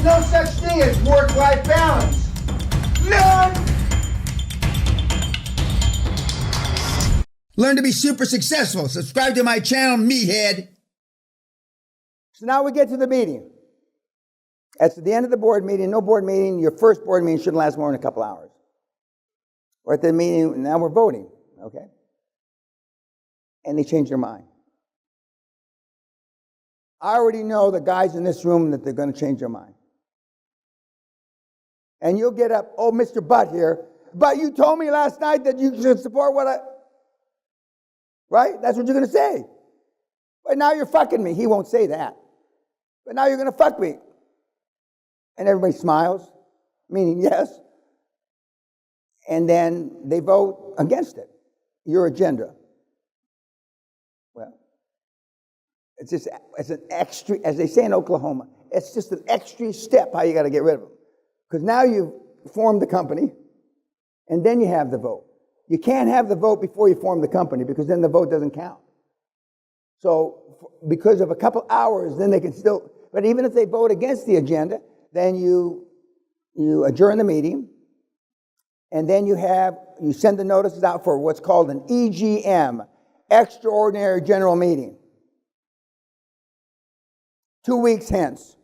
There's no such thing as work-life balance. None! Learn to be super successful. Subscribe to my channel, meathead. So now we get to the meeting. That's the end of the board meeting. No board meeting. Your first board meeting shouldn't last more than a couple hours. We're at the meeting, now we're voting, okay? And they change their mind. I already know the guys in this room that they're going to change their mind. And you'll get up, oh, Mr. Butt here, but you told me last night that you should support what I... Right? That's what you're going to say. But now you're fucking me. He won't say that. But now you're going to fuck me. And everybody smiles, meaning yes. And then they vote against it. Your agenda. Well, it's an extra, as they say in Oklahoma, it's just an extra step how you got to get rid of them. Because now you've formed the company, and then you have the vote. You can't have the vote before you form the company, because then the vote doesn't count. So because of a couple hours, then they can still, but even if they vote against the agenda, then you adjourn the meeting, and then you send the notices out for what's called an EGM, Extraordinary General Meeting. 2 weeks hence.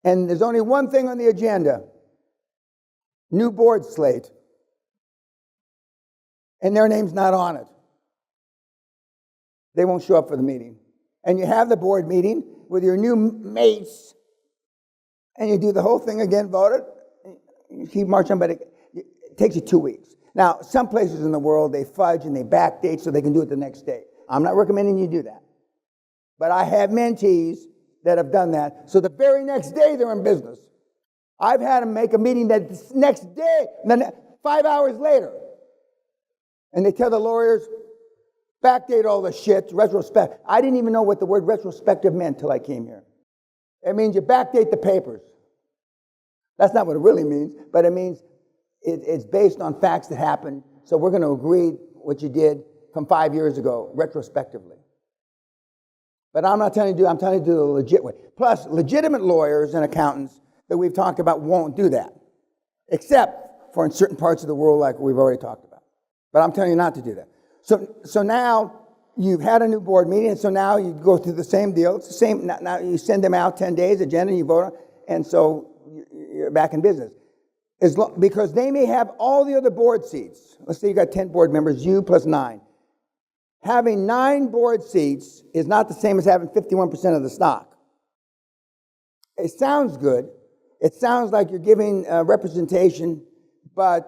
And there's only one thing on the agenda. New board slate. And their name's not on it. They won't show up for the meeting. And you have the board meeting with your new mates, and you do the whole thing again, vote it, you keep marching, but it takes you 2 weeks. Now, some places in the world, they fudge and they backdate so they can do it the next day. I'm not recommending you do that. But I have mentees that have done that, so the very next day they're in business. I've had them make a meeting that the next day, 5 hours later, and they tell the lawyers, backdate all the shit, retrospect. I didn't even know what the word retrospective meant till I came here. It means you backdate the papers. That's not what it really means, but it means it's based on facts that happened, so we're going to agree what you did from 5 years ago, retrospectively. But I'm not telling you to do, I'm telling you to do the legit way. Plus, legitimate lawyers and accountants that we've talked about won't do that, except for in certain parts of the world like we've already talked about. But I'm telling you not to do that. So now you've had a new board meeting, and so now you go through the same deal. It's the same. Now you send them out 10 days, agenda, and you vote on, and so you're back in business. Because they may have all the other board seats. Let's say you got 10 board members, you plus 9. Having 9 board seats is not the same as having 51% of the stock. It sounds good. It sounds like you're giving representation, but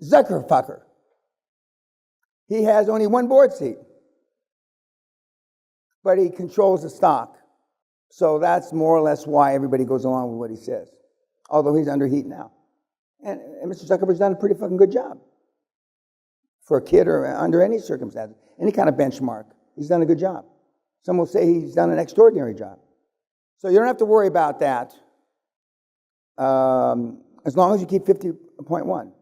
Zuckerfucker. He has only 1 board seat, but he controls the stock. So that's more or less why everybody goes along with what he says, although he's under heat now. And Mr. Zuckerberg's done a pretty fucking good job for a kid or under any circumstance, any kind of benchmark. He's done a good job. Some will say he's done an extraordinary job. So you don't have to worry about that as long as you keep 50.1.